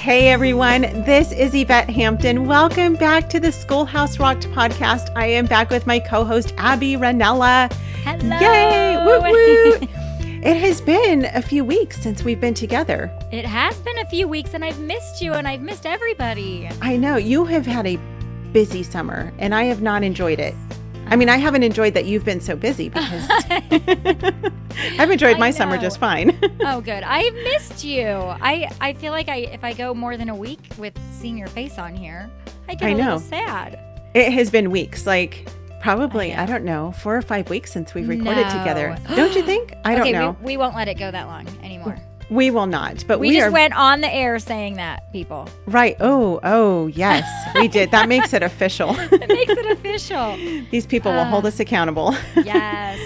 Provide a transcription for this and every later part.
Hey everyone, this is Yvette Hampton. Welcome back to the Schoolhouse Rocked podcast. I am back with my co-host Abby Rinella. Hello. Yay! Woo woo! It has been a few weeks since we've been together. It has been a few weeks and I've missed you and I've missed everybody. I know. You have had a busy summer and I have not enjoyed it. I mean, I haven't enjoyed that you've been so busy because I've enjoyed my summer just fine. Oh, good. I've missed you. I feel like if I go more than a week with seeing your face on here, I get a little sad. It has been weeks, like probably, I don't know, 4 or 5 weeks since we've recorded together. Don't you think? I don't know. We won't let it go that long anymore. We will not, but we just went on the air saying that, people. Right. Oh, yes, we did. That makes it official. It makes it official. These people will hold us accountable. Yes.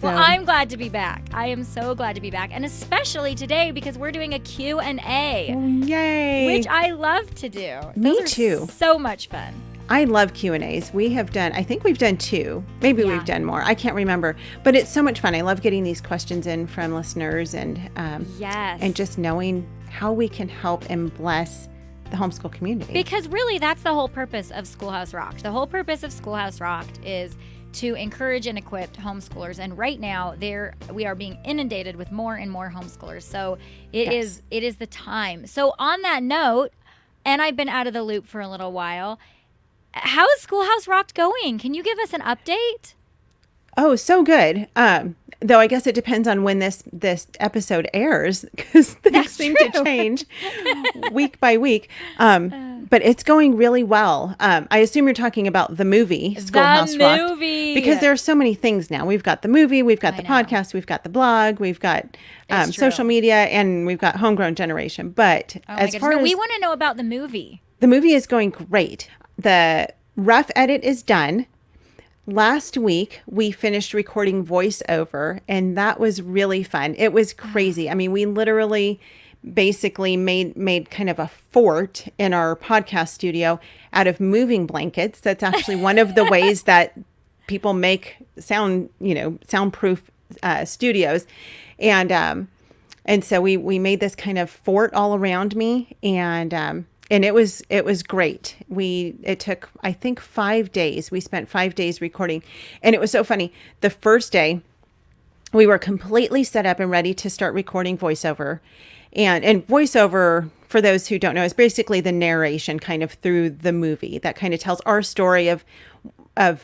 Well, I'm glad to be back. I am so glad to be back. And especially today because we're doing a Q&A. Yay. Which I love to do. Me too. So much fun. I love Q&As. I think we've done 2. Maybe we've done more. I can't remember. But it's so much fun. I love getting these questions in from listeners and and just knowing how we can help and bless the homeschool community. Because really, that's the whole purpose of Schoolhouse Rocked. The whole purpose of Schoolhouse Rocked is to encourage and equip homeschoolers. And right now, we are being inundated with more and more homeschoolers. So it is the time. So on that note, and I've been out of the loop for a little while, how is Schoolhouse Rocked going? Can you give us an update? Oh, so good. Though I guess it depends on when this episode airs because things seem to change week by week. But it's going really well. I assume you're talking about the movie, Schoolhouse Rocked. Because there are so many things now. We've got the movie, we've got the podcast, we've got the blog, we've got social media, and we've got Homegrown Generation. But as far as we want to know about the movie. The movie is going great. The rough edit is done. Last week, we finished recording voiceover, and that was really fun. It was crazy. I mean, we literally basically made kind of a fort in our podcast studio out of moving blankets. That's actually one of the ways that people make soundproof studios. And so we made this kind of fort all around me, and it was great. It took, I think, 5 days. We spent 5 days recording, and it was so funny. The first day, we were completely set up and ready to start recording voiceover, and voiceover, for those who don't know, is basically the narration kind of through the movie that kind of tells our story of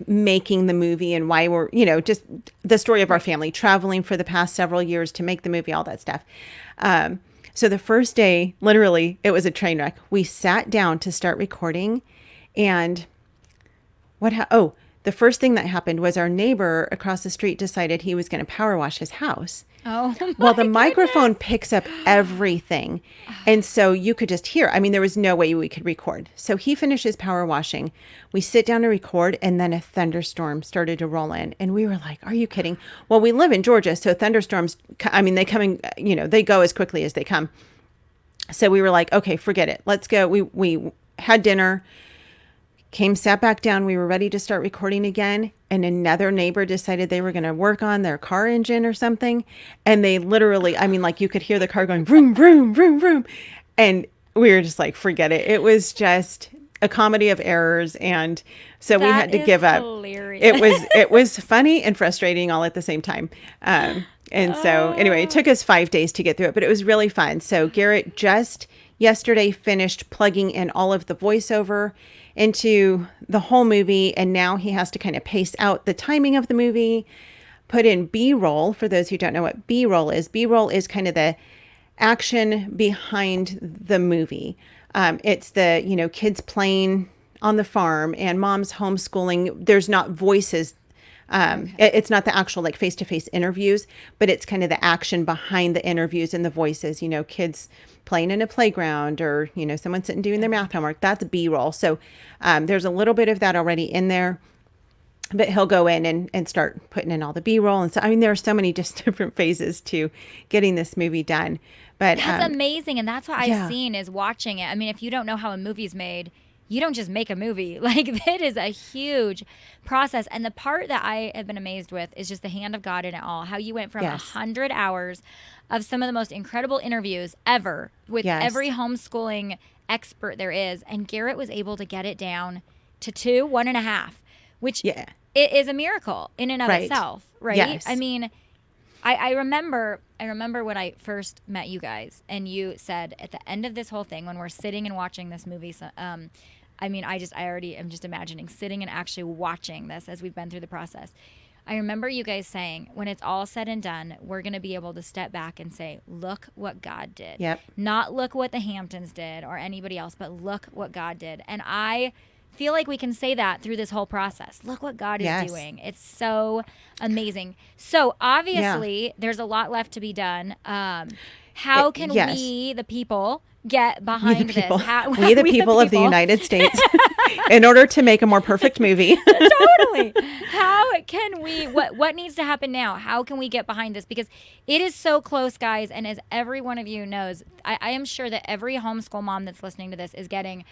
making the movie and why we're, just the story of our family traveling for the past several years to make the movie, all that stuff. So the first day, literally, it was a train wreck. We sat down to start recording, and the first thing that happened was our neighbor across the street decided he was going to power wash his house. Oh, well, the microphone picks up everything, and so you could just hear. I mean, there was no way we could record. So he finishes power washing. We sit down to record, and then a thunderstorm started to roll in, and we were like, "Are you kidding?" Well, we live in Georgia, so thunderstorms. I mean, they come in. They go as quickly as they come. So we were like, "Okay, forget it. Let's go." We had dinner. Sat back down. We were ready to start recording again. And another neighbor decided they were going to work on their car engine or something. And they literally, I mean, like you could hear the car going vroom, vroom, vroom, vroom. And we were just like, forget it. It was just a comedy of errors. And so we had to give up. It was funny and frustrating all at the same time. So anyway, it took us 5 days to get through it, but it was really fun. So Garrett just yesterday finished plugging in all of the voiceover into the whole movie, and now he has to kind of pace out the timing of the movie, put in B-roll. For those who don't know what B-roll is kind of the action behind the movie. It's the kids playing on the farm and mom's homeschooling. There's not voices. It's not the actual like face-to-face interviews, but it's kind of the action behind the interviews and the voices, kids playing in a playground or, someone sitting doing their math homework. That's B-roll. So there's a little bit of that already in there, but he'll go in and start putting in all the B-roll. And so, I mean, there are so many just different phases to getting this movie done. But that's amazing. And that's what I've seen is watching it. I mean, if you don't know how a movie's made, you don't just make a movie. Like, it is a huge process. And the part that I have been amazed with is just the hand of God in it all. How you went from Yes. 100 hours of some of the most incredible interviews ever with Yes. every homeschooling expert there is. And Garrett was able to get it down to 1.5, which Yeah. it is a miracle in and of Right. itself, right? Yes. I mean, I remember when I first met you guys, and you said at the end of this whole thing, when we're sitting and watching this movie, I mean, I already am just imagining sitting and actually watching this as we've been through the process. I remember you guys saying, when it's all said and done, we're going to be able to step back and say, look what God did. Yep. Not look what the Hamptons did or anybody else, but look what God did. And I feel like we can say that through this whole process. Look what God is Yes. doing. It's so amazing. So obviously there's a lot left to be done. How can yes. we, the people, get We behind the people, this? How, we the people of the United States, in order to make a more perfect movie. Totally. How can we, what needs to happen now? How can we get behind this? Because it is so close, guys. And as every one of you knows, I am sure that every homeschool mom that's listening to this is getting,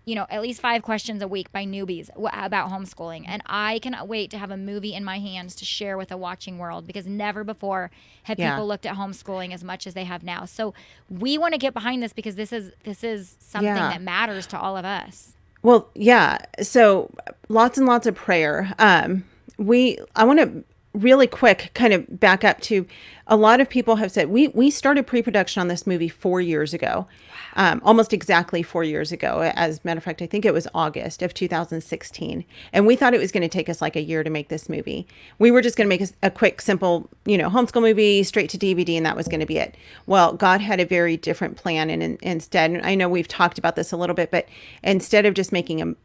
at least 5 questions a week by newbies about homeschooling. And I cannot wait to have a movie in my hands to share with a watching world, because never before have Yeah. people looked at homeschooling as much as they have now. So we want to get behind this, because this is something Yeah. that matters to all of us. Well, yeah. So lots and lots of prayer. I want to really quick kind of back up to, a lot of people have said, we started pre-production on this movie 4 years ago, almost exactly 4 years ago. As a matter of fact, I think it was August of 2016. And we thought it was going to take us like a year to make this movie. We were just going to make a quick, simple, homeschool movie straight to DVD, and that was going to be it. Well, God had a very different plan. And instead, and I know we've talked about this a little bit, but instead of just making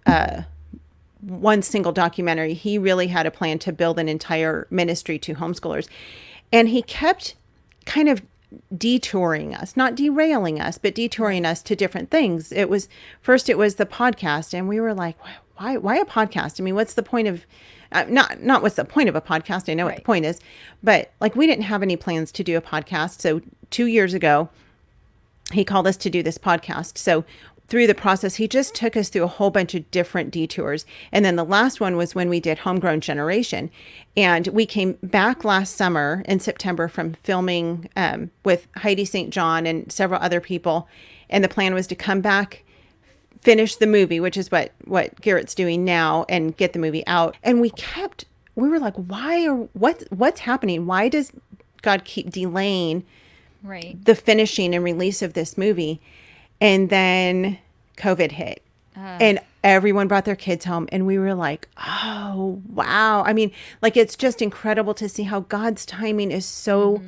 one single documentary, he really had a plan to build an entire ministry to homeschoolers. And he kept kind of detouring us, not derailing us, but detouring us to different things. It was the podcast, and we were like, why a podcast? I mean, what's the point of not what's the point of a podcast? I know what the point is, but like, we didn't have any plans to do a podcast. So 2 years ago, he called us to do this podcast. So through the process, he just took us through a whole bunch of different detours. And then the last one was when we did Homegrown Generation. And we came back last summer in September from filming with Heidi St. John and several other people. And the plan was to come back, finish the movie, which is what Garrett's doing now, and get the movie out. And we were like, what's happening? Why does God keep delaying the finishing and release of this movie? And then COVID hit, and everyone brought their kids home, and we were like, oh, wow. I mean, like, it's just incredible to see how God's timing is so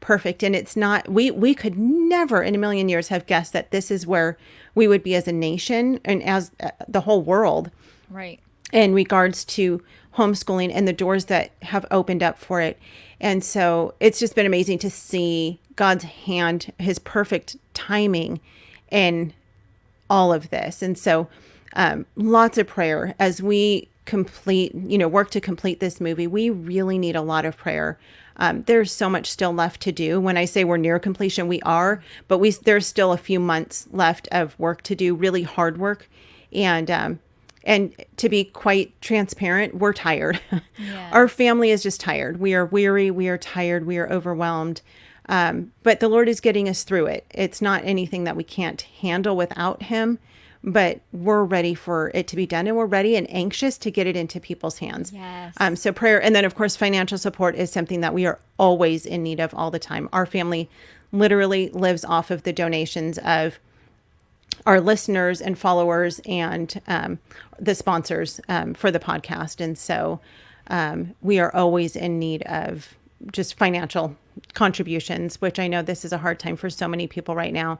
perfect. And it's not, we could never in a million years have guessed that this is where we would be as a nation and as the whole world. Right. In regards to homeschooling and the doors that have opened up for it. And so it's just been amazing to see God's hand, his perfect timing in all of this. And so lots of prayer as we work to complete this movie. We really need a lot of prayer. There's so much still left to do. When I say we're near completion, we are, but there's still a few months left of work to do, really hard work. And to be quite transparent, we're tired. Yes. Our family is just tired. We are weary. We are tired. We are overwhelmed. But the Lord is getting us through it. It's not anything that we can't handle without him, but we're ready for it to be done, and we're ready and anxious to get it into people's hands. Yes. So prayer, and then of course, financial support is something that we are always in need of all the time. Our family literally lives off of the donations of our listeners and followers and the sponsors for the podcast. And so we are always in need of just financial contributions, which I know this is a hard time for so many people right now.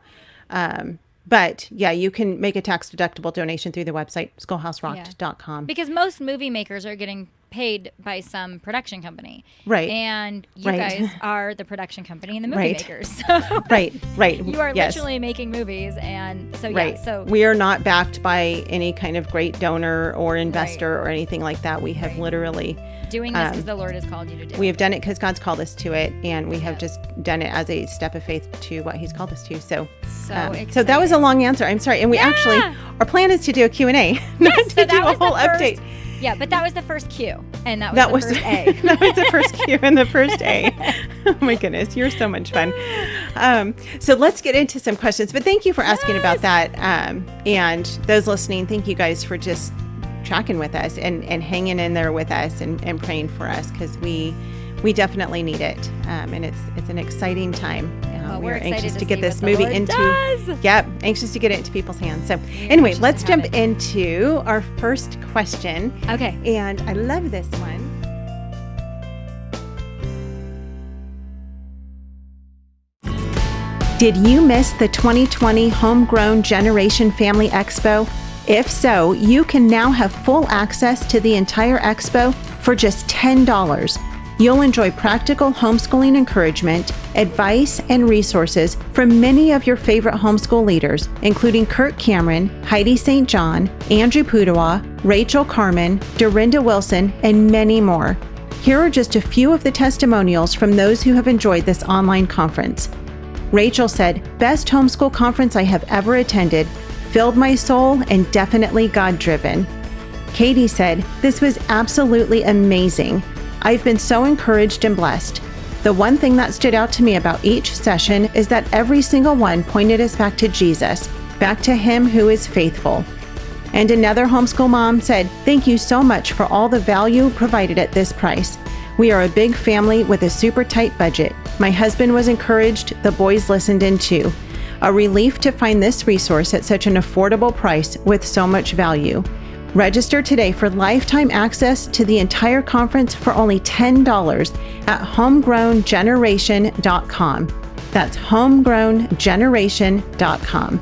But yeah, you can make a tax deductible donation through the website, schoolhouserocked.com. Because most movie makers are getting paid by some production company. Right. And you Right. guys are the production company and the movie Right. makers. So Right. you are Yes. literally making movies. And so, Right. yeah. So we are not backed by any kind of great donor or investor or anything like that. We have literally doing this because the Lord has called you to do. we have done it because God's called us to it, and we have Yep. just done it as a step of faith to what He's called us to. So So that was a long answer. I'm sorry. And we actually, our plan is to do a Q&A, not Yes, to so do that a was the whole first- update. Yeah, but that was the first Q, and that was the first A. That was the first Q and the first A. Oh my goodness, you're so much fun. So let's get into some questions. But thank you for asking about that. And those listening, thank you guys for just tracking with us and hanging in there with us and praying for us, because we definitely need it. And it's an exciting time. Well, we're excited anxious to see get this what the movie Lord into. does. Yep, anxious to get it into people's hands. So anyway, anxious let's to have jump it. into our first question. Okay. And I love this one. Did you miss the 2020 Homegrown Generation Family Expo? If so, you can now have full access to the entire expo for just $10. You'll enjoy practical homeschooling encouragement, advice, and resources from many of your favorite homeschool leaders, including Kurt Cameron, Heidi St. John, Andrew Pudawa, Rachel Carmen, Dorinda Wilson, and many more. Here are just a few of the testimonials from those who have enjoyed this online conference. Rachel said, "Best homeschool conference I have ever attended, filled my soul and definitely God-driven." Katie said, "This was absolutely amazing. I've been so encouraged and blessed. The one thing that stood out to me about each session is that every single one pointed us back to Jesus, back to Him who is faithful." And another homeschool mom said, "Thank you so much for all the value provided at this price. We are a big family with a super tight budget. My husband was encouraged, the boys listened in too. A relief to find this resource at such an affordable price with so much value. Register today for lifetime access to the entire conference for only $10 at homegrowngeneration.com. That's homegrowngeneration.com.